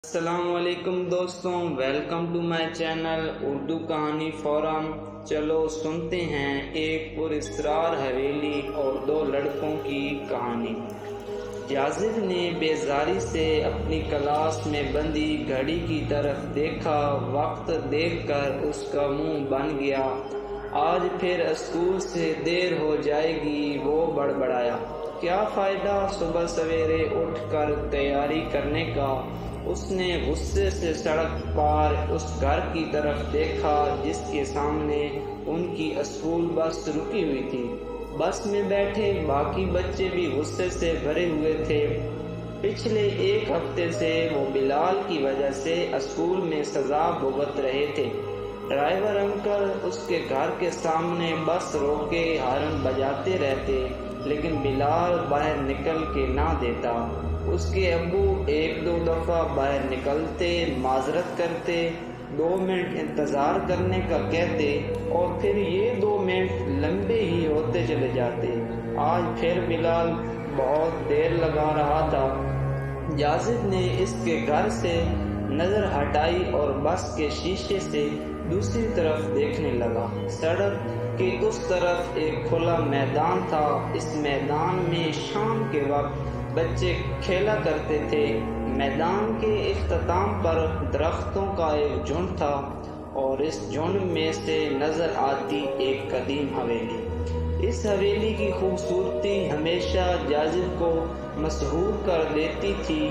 السلام علیکم دوستوں، welcome to my channel Urdu کہانی فورم۔ چلو سنتے ہیں ایک پراسرار حویلی اور دو لڑکوں کی کہانی۔ جاذب نے بیزاری سے اپنی کلاس میں بندی گھڑی کی طرف دیکھا۔ وقت دیکھ کر اس کا منہ بن گیا۔ آج پھر اسکول سے دیر ہو جائے گی، وہ بڑبڑایا۔ کیا فائدہ صبح سویرے اٹھ کر تیاری کرنے کا؟ اس نے غصے سے سڑک پار اس گھر کی طرف دیکھا جس کے سامنے ان کی اسکول بس رکی ہوئی تھی۔ بس میں بیٹھے باقی بچے بھی غصے سے بھرے ہوئے تھے۔ پچھلے ایک ہفتے سے وہ بلال کی وجہ سے اسکول میں سزا بھگت رہے تھے۔ ڈرائیور انکل اس کے گھر کے سامنے بس روکے ہارن بجاتے رہتے، لیکن بلال باہر نکل کے نہ دیتا۔ اس کے ابو ایک دو دفعہ باہر نکلتے، معذرت کرتے، 2 منٹ انتظار کرنے کا کہتے، اور پھر یہ 2 منٹ لمبے ہی ہوتے چلے جاتے۔ آج پھر بلال بہت دیر لگا رہا تھا۔ جاذب نے اس کے گھر سے نظر ہٹائی اور بس کے شیشے سے دوسری طرف دیکھنے لگا۔ سڑک کے اس طرف ایک کھلا میدان تھا۔ اس میدان میں شام کے وقت بچے کھیلا کرتے تھے۔ میدان کے اختتام پر درختوں کا ایک جھنڈ تھا اور اس جھنڈ میں سے نظر آتی ایک قدیم حویلی۔ اس حویلی کی خوبصورتی ہمیشہ جاذب کو مسحور کر دیتی تھی۔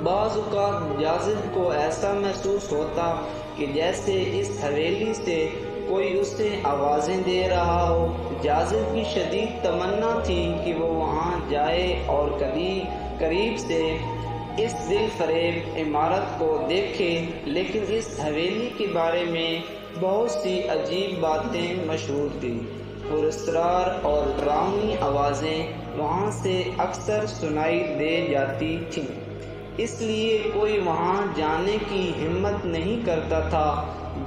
بعض اوقات جاذب کو ایسا محسوس ہوتا کہ جیسے اس حویلی سے کوئی اسے آوازیں دے رہا ہو۔ جاذب کی شدید تمنا تھی کہ وہ وہاں جائے اور قریب سے اس دل فریب عمارت کو دیکھے، لیکن اس حویلی کے بارے میں بہت سی عجیب باتیں مشہور تھیں۔ پراسرار اور ڈراؤنی آوازیں وہاں سے اکثر سنائی دے جاتی تھیں، اس لیے کوئی وہاں جانے کی ہمت نہیں کرتا تھا۔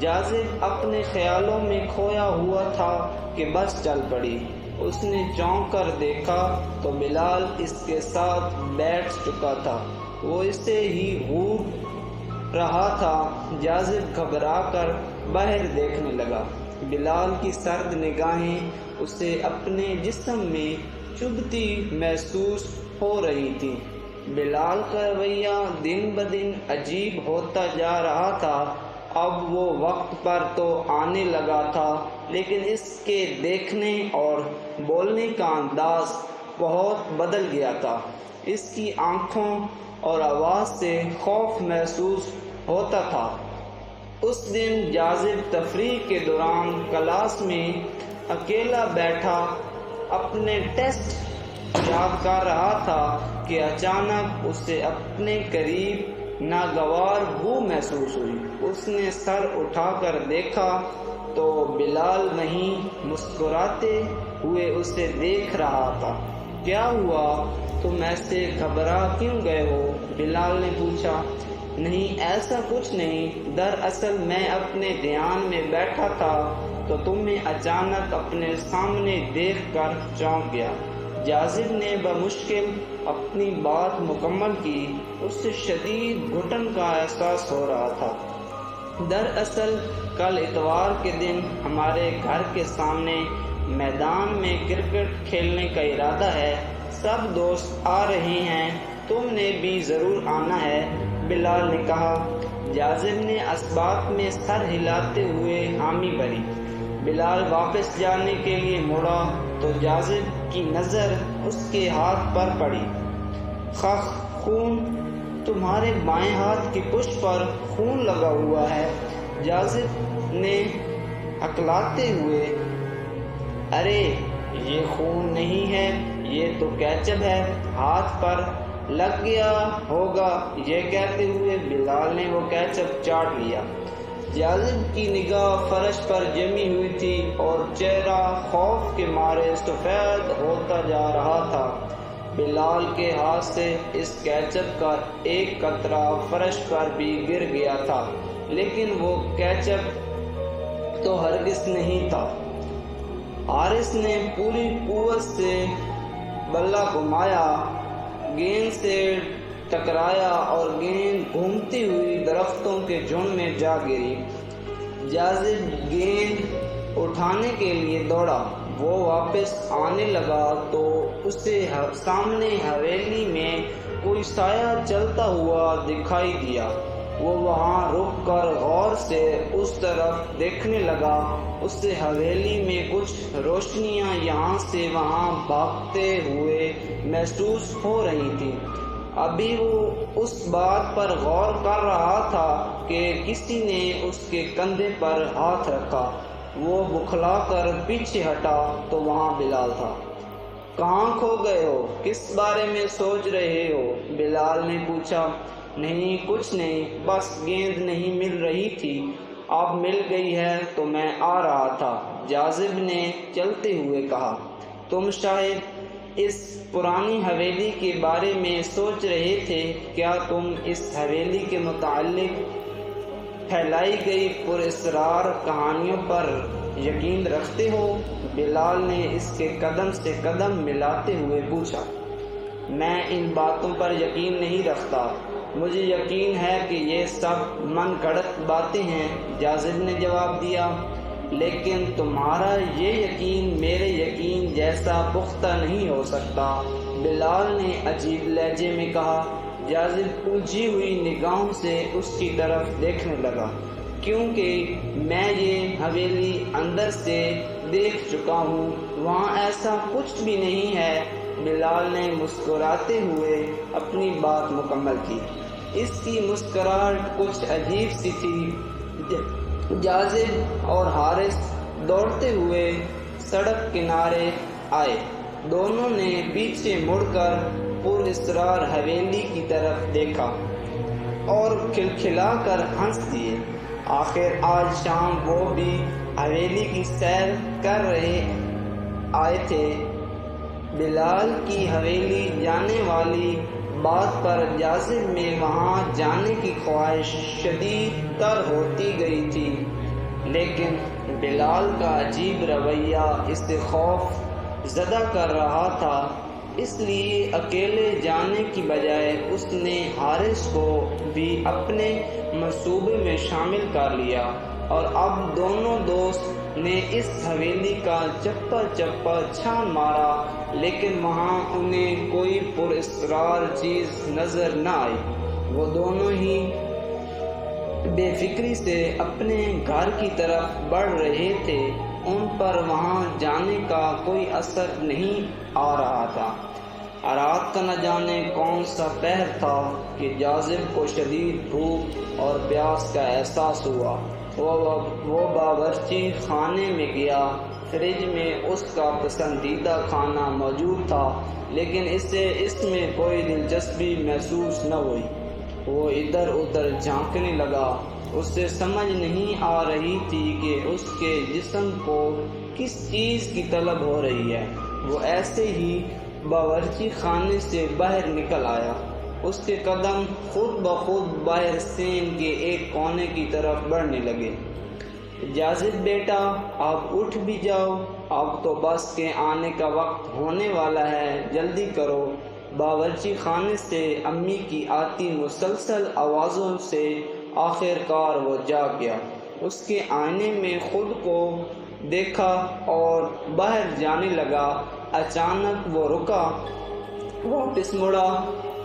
جاذب اپنے خیالوں میں کھویا ہوا تھا کہ بس چل پڑی۔ اس نے چونک کر دیکھا تو بلال اس کے ساتھ بیٹھ چکا تھا۔ وہ اسے ہی گھور رہا تھا۔ جاذب گھبرا کر باہر دیکھنے لگا۔ بلال کی سرد نگاہیں اسے اپنے جسم میں چبھتی محسوس ہو رہی تھی۔ بلال کا رویہ دن بدن عجیب ہوتا جا رہا تھا۔ اب وہ وقت پر تو آنے لگا تھا، لیکن اس کے دیکھنے اور بولنے کا انداز بہت بدل گیا تھا۔ اس کی آنکھوں اور آواز سے خوف محسوس ہوتا تھا۔ اس دن جاذب تفریح کے دوران کلاس میں اکیلا بیٹھا اپنے ٹیسٹ یاد کر رہا تھا کہ اچانک اسے اپنے قریب ناگوار بو محسوس ہوئی۔ اس نے سر اٹھا کر دیکھا تو بلال وہیں مسکراتے ہوئے اسے دیکھ رہا تھا۔ کیا ہوا؟ تم ایسے گھبرا کیوں گئے ہو؟ بلال نے پوچھا۔ نہیں، ایسا کچھ نہیں، دراصل میں اپنے دھیان میں بیٹھا تھا تو تمہیں اچانک اپنے سامنے دیکھ کر چونک گیا۔ جاذب نے بمشکل اپنی بات مکمل کی۔ اسے شدید گھٹن کا احساس ہو رہا تھا۔ دراصل کل اتوار کے دن ہمارے گھر کے سامنے میدان میں کرکٹ کھیلنے کا ارادہ ہے۔ سب دوست آ رہے ہیں، تم نے بھی ضرور آنا ہے، بلال نے کہا۔ جاذب نے اسبات میں سر ہلاتے ہوئے حامی بھری۔ بلال واپس جانے کے لیے مڑا تو جاذب کی نظر اس کے ہاتھ پر پڑی۔ خون، تمہارے بائیں ہاتھ کی پشت پر خون لگا ہوا ہے، جاذب نے ہکلاتے ہوئے۔ ارے یہ خون نہیں ہے، یہ تو کیچپ ہے، ہاتھ پر لگ گیا ہوگا۔ یہ کہتے ہوئے بلال نے وہ کیچپ چاٹ لیا۔ جاذب کی نگاہ فرش پر جمی ہوئی تھی اور چہرہ خوف کے مارے سفید ہوتا جا رہا تھا۔ بلال کے ہاتھ سے اس کیچپ کا ایک قطرہ فرش پر بھی گر گیا تھا، لیکن وہ کیچپ تو ہرگز نہیں تھا۔ حارث نے پوری قوت سے بلہ گھمایا، گیند سے ٹکرایا اور گیند گھومتی ہوئی درختوں کے جھنڈ میں جا گری۔ جاذب گیند اٹھانے کے لیے دوڑا۔ وہ واپس آنے لگا تو اسے سامنے حویلی میں کوئی سایہ چلتا ہوا دکھائی دیا۔ وہ وہاں رک کر غور سے اس طرف دیکھنے لگا۔ اسے حویلی میں کچھ روشنیاں یہاں سے وہاں بھاگتے ہوئے محسوس ہو رہی تھیں۔ ابھی وہ اس بات پر غور کر رہا تھا کہ کسی نے اس کے کندھے پر ہاتھ رکھا۔ وہ بکھلا کر پیچھے ہٹا تو وہاں بلال تھا۔ کہاں کھو گئے ہو؟ کس بارے میں سوچ رہے ہو؟ بلال نے پوچھا۔ نہیں، کچھ نہیں، بس گیند نہیں مل رہی تھی، اب مل گئی ہے تو میں آ رہا تھا، جاذب نے چلتے ہوئے کہا۔ تم شاید اس پرانی حویلی کے بارے میں سوچ رہے تھے۔ کیا تم اس حویلی کے متعلق پھیلائی گئی پراسرار کہانیوں پر یقین رکھتے ہو؟ بلال نے اس کے قدم سے قدم ملاتے ہوئے پوچھا۔ میں ان باتوں پر یقین نہیں رکھتا، مجھے یقین ہے کہ یہ سب من گھڑت باتیں ہیں، جاذب نے جواب دیا۔ لیکن تمہارا یہ یقین میرے یقین جیسا پختہ نہیں ہو سکتا، بلال نے عجیب لہجے میں کہا۔ جاذب الجھی ہوئی نگاہوں سے اس کی طرف دیکھنے لگا۔ کیونکہ میں یہ حویلی اندر سے دیکھ چکا ہوں، وہاں ایسا کچھ بھی نہیں ہے، بلال نے مسکراتے ہوئے اپنی بات مکمل کی۔ اس کی مسکراہٹ کچھ عجیب سی تھی۔ جاذب اور حارث دوڑتے ہوئے سڑک کنارے آئے۔ دونوں نے پیچھے مڑ کر پراسرار حویلی کی طرف دیکھا اور کھلکھلا کر ہنس دیے۔ آخر آج شام وہ بھی حویلی کی سیر کر رہے آئے تھے۔ بلال کی حویلی جانے والی بات پر جاذب میں وہاں جانے کی خواہش شدید تر ہوتی گئی تھی، لیکن بلال کا عجیب رویہ اسے خوف زدہ کر رہا تھا، اس لیے اکیلے جانے کی بجائے اس نے حارث کو بھی اپنے منصوبے میں شامل کر لیا، اور اب دونوں دوست نے اس حویلی کا چپا چپا چھان مارا، لیکن وہاں انہیں کوئی پراسرار چیز نظر نہ آئی۔ وہ دونوں ہی بے فکری سے اپنے گھر کی طرف بڑھ رہے تھے، ان پر وہاں جانے کا کوئی اثر نہیں آ رہا تھا۔ رات کا نہ جانے کون سا پہر تھا کہ جاذب کو شدید بھوک اور پیاس کا احساس ہوا۔ وہ باورچی خانے میں گیا۔ فریج میں اس کا پسندیدہ کھانا موجود تھا، لیکن اسے اس میں کوئی دلچسپی محسوس نہ ہوئی۔ وہ ادھر ادھر جھانکنے لگا۔ اسے سمجھ نہیں آ رہی تھی کہ اس کے جسم کو کس چیز کی طلب ہو رہی ہے۔ وہ ایسے ہی باورچی خانے سے باہر نکل آیا۔ اس کے قدم خود بخود باہر سین کے ایک کونے کی طرف بڑھنے لگے۔ جاذب بیٹا، آپ اٹھ بھی جاؤ، اب تو بس کے آنے کا وقت ہونے والا ہے، جلدی کرو۔ باورچی خانے سے امی کی آتی مسلسل آوازوں سے آخر کار وہ جاگ گیا۔ اس کے آئینے میں خود کو دیکھا اور باہر جانے لگا۔ اچانک وہ رکا، واپس مڑا،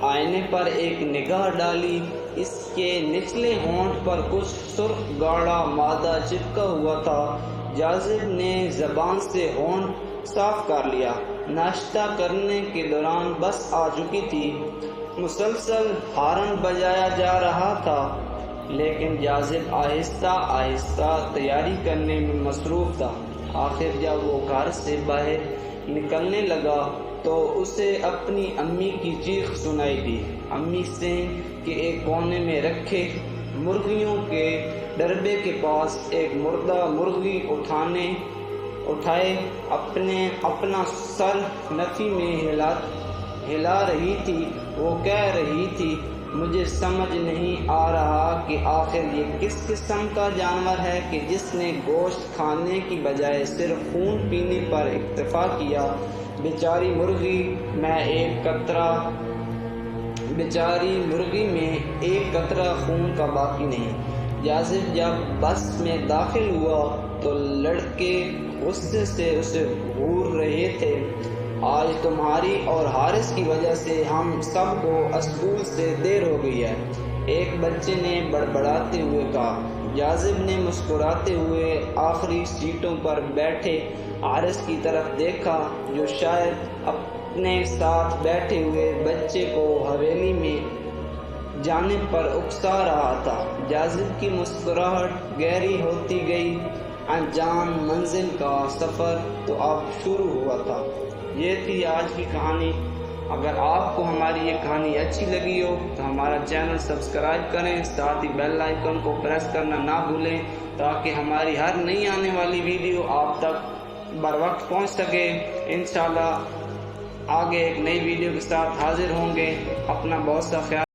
آئینے پر ایک نگاہ ڈالی۔ اس کے نچلے ہونٹ پر کچھ سرخ گاڑھا مادہ چپکا ہوا تھا۔ جاذب نے زبان سے ہونٹ صاف کر لیا۔ ناشتہ کرنے کے دوران بس آ چکی تھی۔ مسلسل ہارن بجایا جا رہا تھا، لیکن جاذب آہستہ آہستہ تیاری کرنے میں مصروف تھا۔ آخر جب وہ گھر سے باہر نکلنے لگا تو اسے اپنی امی کی چیخ سنائی دی۔ امی سین کے ایک کونے میں رکھے مرغیوں کے ڈربے کے پاس ایک مردہ مرغی اٹھائے اپنا سر نفی میں ہلا رہی تھی۔ وہ کہہ رہی تھی، مجھے سمجھ نہیں آ رہا کہ آخر یہ کس قسم کا جانور ہے کہ جس نے گوشت کھانے کی بجائے صرف خون پینے پر اکتفا کیا۔ بیچاری مرغی، میں ایک قطرہ بیچاری مرغی میں ایک قطرہ خون کا باقی نہیں۔ یاسر جب بس میں داخل ہوا تو لڑکے غصے سے اسے گھور رہے تھے۔ آج تمہاری اور حارث کی وجہ سے ہم سب کو اسکول سے دیر ہو گئی ہے، ایک بچے نے بڑبڑاتے ہوئے کہا۔ یاسر نے مسکراتے ہوئے آخری سیٹوں پر بیٹھے حارث کی طرف دیکھا جو شاید اپنے ساتھ بیٹھے ہوئے بچے کو حویلی میں جانے پر اکسا رہا تھا۔ یاسر کی مسکراہٹ گہری ہوتی گئی۔ انجان منزل کا سفر تو اب شروع ہوا تھا۔ یہ تھی آج کی کہانی۔ اگر آپ کو ہماری یہ کہانی اچھی لگی ہو تو ہمارا چینل سبسکرائب کریں، ساتھ ہی بیل آئیکن کو پریس کرنا نہ بھولیں تاکہ ہماری ہر نئی آنے والی ویڈیو آپ تک بر وقت پہنچ سکے۔ انشاءاللہ آگے ایک نئی ویڈیو کے ساتھ حاضر ہوں گے۔ اپنا بہت سا خیال